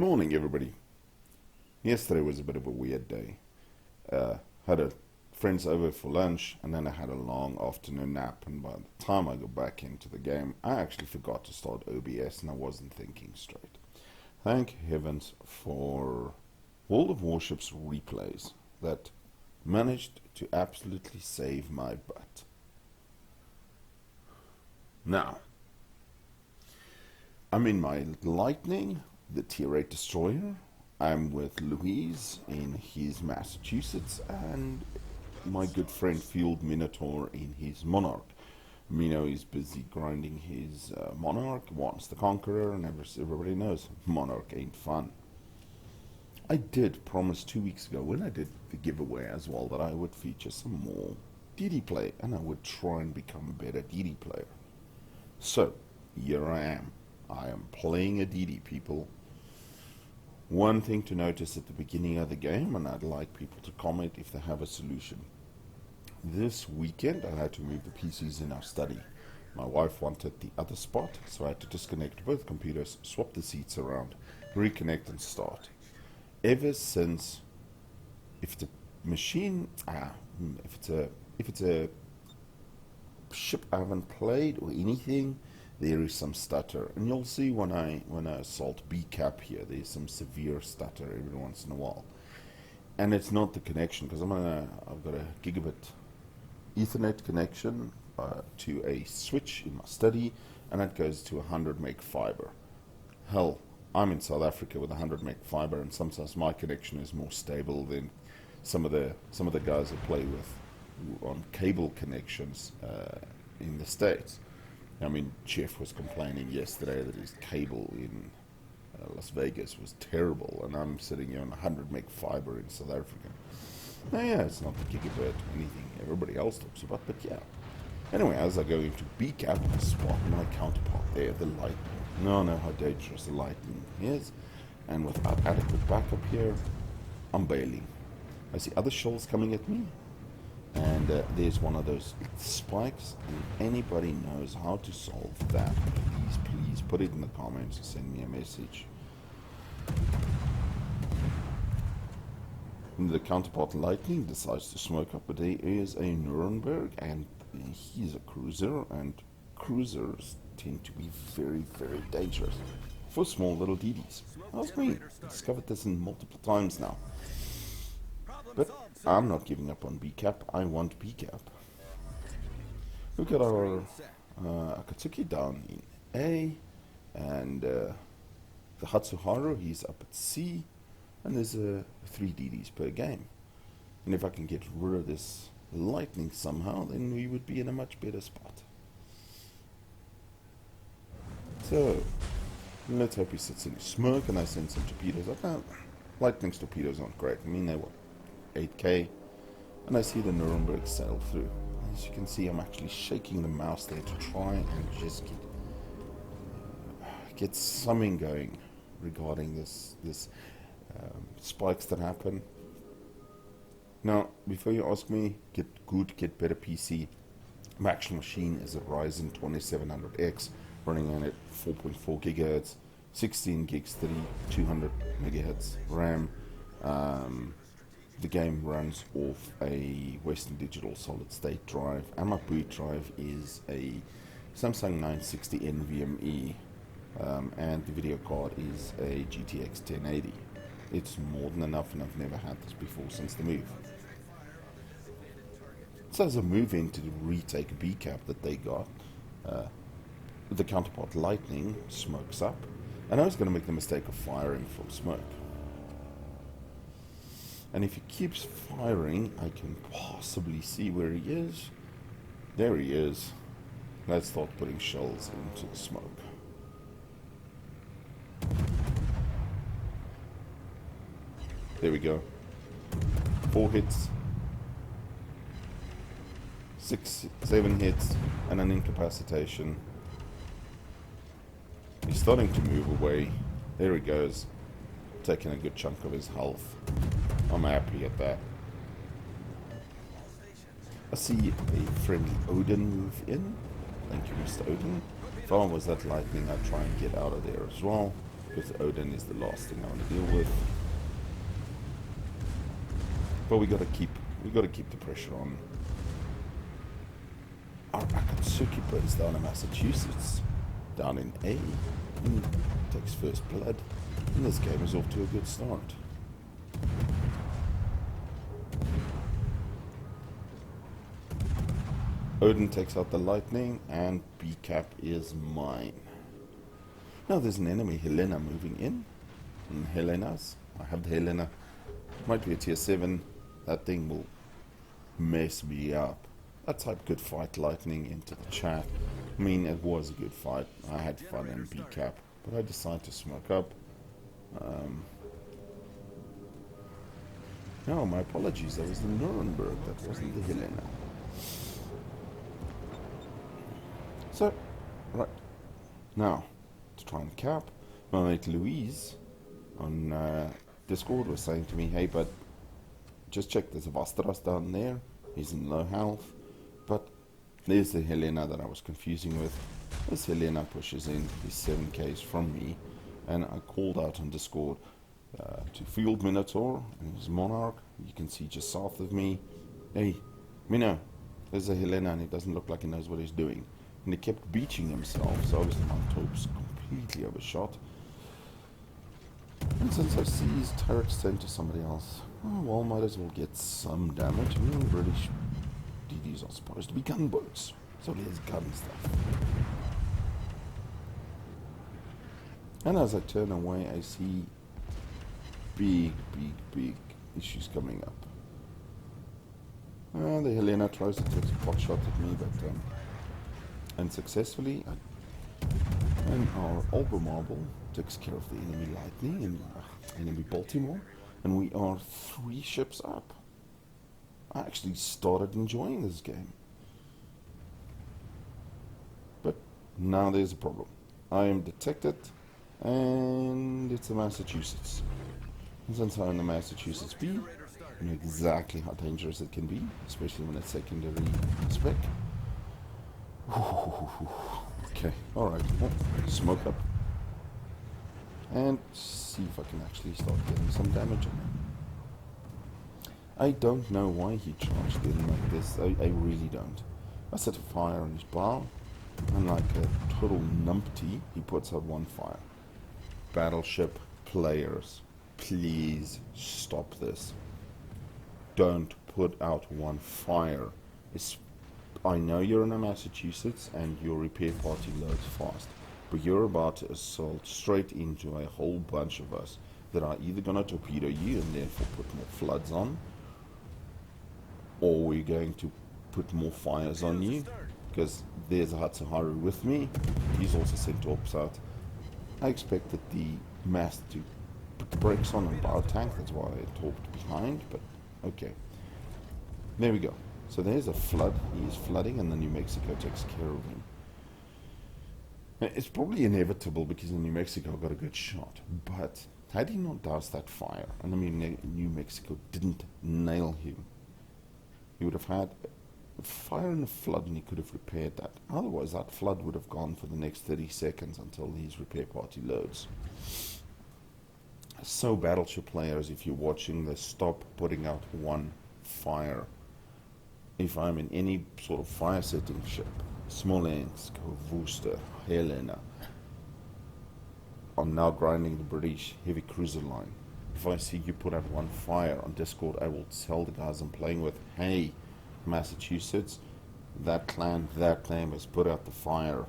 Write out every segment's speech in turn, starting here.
Morning, everybody. Yesterday was a bit of a weird day. Had a friends over for lunch, and then I had a long afternoon nap. And by the time I got back into the game, I actually forgot to start OBS, and I wasn't thinking straight. Thank heavens for World of Warships replays that managed to absolutely save my butt. Now, I'm in my Lightning, the Tier 8 destroyer. I'm with Louise in his Massachusetts, and my good friend Field Minotaur in his Monarch. Mino is busy grinding his Monarch, wants the Conqueror, and everybody knows Monarch ain't fun. I did promise 2 weeks ago, when I did the giveaway as well, that I would feature some more DD play, and I would try and become a better DD player. So, here I am. I am playing a DD, people. One thing to notice at the beginning of the game, and I'd like people to comment if they have a solution. This weekend I had to move the PCs in our study. My wife wanted the other spot, so I had to disconnect both computers, swap the seats around, reconnect and start. Ever since, if it's a machine, if it's a ship I haven't played or anything, there is some stutter, and you'll see when I assault B cap here, there's some severe stutter every once in a while, and it's not the connection, because I've got a gigabit Ethernet connection to a switch in my study, and that goes to 100 meg fiber. Hell, I'm in South Africa with 100 meg fiber, and sometimes my connection is more stable than some of the guys I play with on cable connections in the States. I mean, Jeff was complaining yesterday that his cable in Las Vegas was terrible, and I'm sitting here on 100 meg fiber in South Africa. Now, yeah, it's not the gigabit or anything everybody else talks about, but yeah. Anyway, as I go into B cap, I spot my counterpart there, the Lightning. No, how dangerous the Lightning is, and without adequate backup here, I'm bailing. I see other shoals coming at me, and there's one of those spikes, and anybody knows how to solve that, please put it in the comments and send me a message. And the counterpart Lightning decides to smoke up, but there is a Nuremberg, and he's a cruiser, and cruisers tend to be very, very dangerous for small little DDs. That's me. I discovered this in multiple times now. But I'm not giving up on B cap. I want B cap. Look at our Akatsuki down in A, and the Hatsuharu, he's up at C, and there's 3 DDs per game. And if I can get rid of this Lightning somehow, then we would be in a much better spot. So, let's hope he sits in smoke and I send some torpedoes. Lightning's torpedoes aren't great. I mean, they're what? 8K, and I see the Nuremberg sail through. As you can see, I'm actually shaking the mouse there to try and just get something going regarding this spikes that happen. Now, before you ask me, get better PC. My actual machine is a Ryzen 2700X running on at 4.4 gigahertz, 16 gigs, 3200 megahertz RAM. The game runs off a Western Digital solid state drive, and my boot drive is a Samsung 960 NVMe, and the video card is a GTX 1080. It's more than enough, and I've never had this before since the move. So as I move in to retake B cap that they got, the counterpart Lightning smokes up, and I was going to make the mistake of firing from smoke. And if he keeps firing, I can possibly see where he is. There he is. Let's start putting shells into the smoke. There we go. 4 hits. 6, 7 hits, and an incapacitation. He's starting to move away. There he goes. Taking a good chunk of his health. I'm happy at that. I see a friendly Odin move in. Thank you, Mr. Odin. If I was that Lightning, I'd try and get out of there as well. because Odin is the last thing I want to deal with. But we gotta keep the pressure on. Our Akatsuki plays down in Massachusetts, down in A, and takes first blood, and this game is off to a good start. Odin takes out the lightning, and B cap is mine. Now there's an enemy Helena moving in, and Helena's. I have the Helena. Might be a tier 7. That thing will mess me up. I typed good fight lightning into the chat. I mean, it was a good fight. I had fun in B cap, but I decided to smoke up. No, my apologies. That was the Nuremberg. That wasn't the Helena. So, right now, to try and cap, my mate Louise on Discord was saying to me, hey, but just check, there's a Vastras down there. He's in low health. But there's the Helena that I was confusing with. This Helena pushes in, he's 7Ks from me. And I called out on Discord to Field Minotaur and his Monarch. You can see just south of me. Hey, Mino, there's a Helena and he doesn't look like he knows what he's doing. And he kept beaching himself, so obviously my taup's completely overshot. And since I see his turret sent to somebody else, well, might as well get some damage. I mean, British DDs are supposed to be gunboats, so there's gun stuff. And as I turn away, I see big issues coming up. The Helena tries to take a pot shot at me, but unsuccessfully. And our Albemarle takes care of the enemy lightning and enemy Baltimore, and we are 3 ships up. I actually started enjoying this game, but now there's a problem. I am detected, and it's the Massachusetts. And since I'm in the Massachusetts B, I know exactly how dangerous it can be, especially when it's secondary spec. Okay, alright, well, smoke up. And see if I can actually start getting some damage on him. I don't know why he charged in like this, I really don't. I set a fire on his bow, and like a total numpty, he puts out 1 fire. Battleship players, please stop this. Don't put out 1 fire. I know you're in a Massachusetts and your repair party loads fast, but you're about to assault straight into a whole bunch of us that are either going to torpedo you and therefore put more floods on, or we're going to put more fires on you, because there's a Hatsuharu with me. He's also sent torps out. I expected the mast to put the brakes on and bow tank, that's why I torped behind, but okay. There we go. So there's a flood, he is flooding, and the New Mexico takes care of him. Now, it's probably inevitable because the New Mexico got a good shot, but had he not doused that fire, and I mean New Mexico didn't nail him, he would have had a fire and a flood and he could have repaired that. Otherwise that flood would have gone for the next 30 seconds until his repair party loads. So battleship players, if you're watching this, stop putting out 1 fire. If I'm in any sort of fire setting ship, Smolensk, Worcester, Helena, I'm now grinding the British heavy cruiser line. If I see you put out 1 fire on Discord, I will tell the guys I'm playing with, hey, Massachusetts, that clan has put out the fire.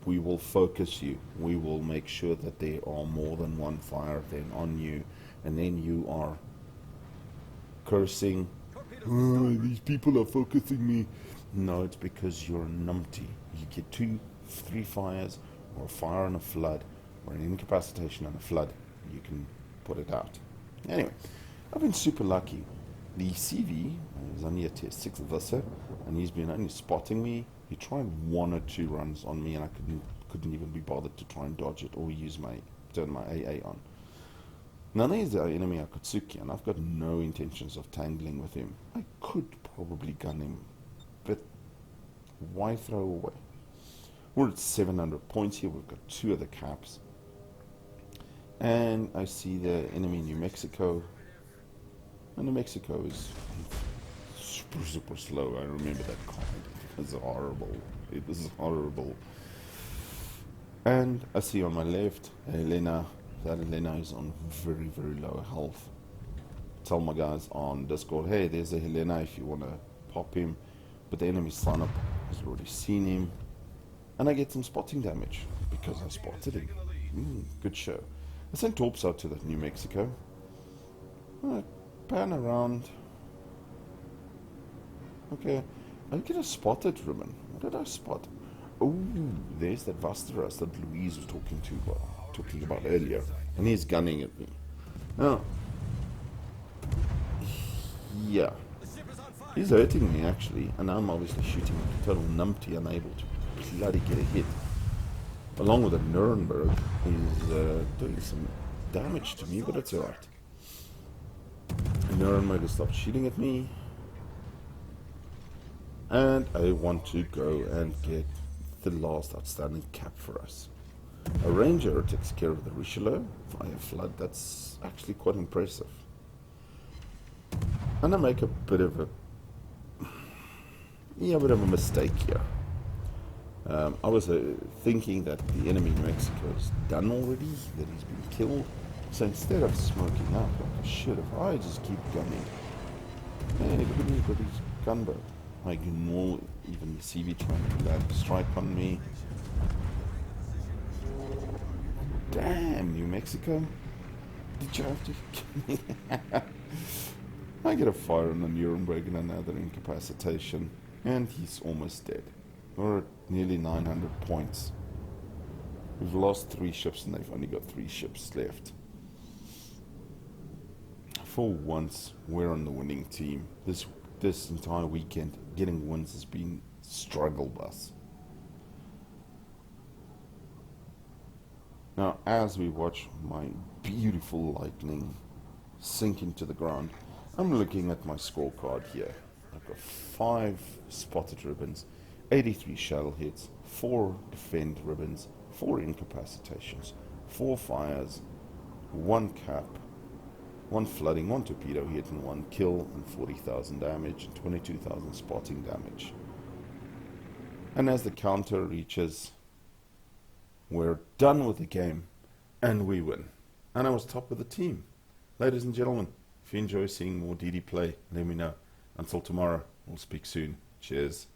We will focus you. We will make sure that there are more than 1 fire then on you, and then you are cursing, these people are focusing me. No, it's because you're a numpty. You get 2, 3 fires, or a fire and a flood, or an incapacitation and a flood, you can put it out. Anyway, I've been super lucky. The CV is only a tier 6 visor, and he's been only spotting me. He tried 1 or 2 runs on me, and I couldn't even be bothered to try and dodge it or turn my AA on. Now there's the enemy Akatsuki, and I've got no intentions of tangling with him. I could probably gun him, but why throw away? We're at 700 points here. We've got 2 of the caps. And I see the enemy New Mexico. And New Mexico is super slow. I remember that card. It was horrible. It was horrible. And I see on my left, Helena. That Helena is on very low health. Tell my guys on Discord, hey, there's a Helena if you want to pop him. But the enemy sign-up has already seen him. And I get some spotting damage because I spotted him. Good show. I sent torps out to the New Mexico. I pan around. Okay, I get a spotted ribbon. What did I spot? Oh, there's that Vasteras that Louise was talking about earlier. And he's gunning at me. Now, yeah. He's hurting me actually, and I'm obviously shooting a total numpty, unable to bloody get a hit. Along with a Nuremberg, he's doing some damage to me, but it's alright. Nuremberg has stopped shooting at me. And I want to go and get the last outstanding cap for us. A Ranger takes care of the Richelieu via flood. That's actually quite impressive. And I make a bit of a mistake here. I was thinking that the enemy in Mexico is done already, that he's been killed. So instead of smoking out like I should have, I just keep gunning. Man, it couldn't put his gunboat. I ignore even the CV trying to land a strike on me. Damn, New Mexico. Did you have to kill me? I get a fire on the Nuremberg and another incapacitation. And he's almost dead. We're at nearly 900 points. We've lost 3 ships and they've only got 3 ships left. For once, we're on the winning team. This entire weekend, getting wins has been struggle bus. Now, as we watch my beautiful lightning sink into the ground, I'm looking at my scorecard here. I've got 5 spotted ribbons, 83 shell hits, 4 defend ribbons, 4 incapacitations, 4 fires, 1 cap, 1 flooding, 1 torpedo hit, and 1 kill, and 40,000 damage, and 22,000 spotting damage. And as the counter reaches, we're done with the game, and we win. And I was top of the team. Ladies and gentlemen, if you enjoy seeing more DD play, let me know. Until tomorrow, we'll speak soon. Cheers.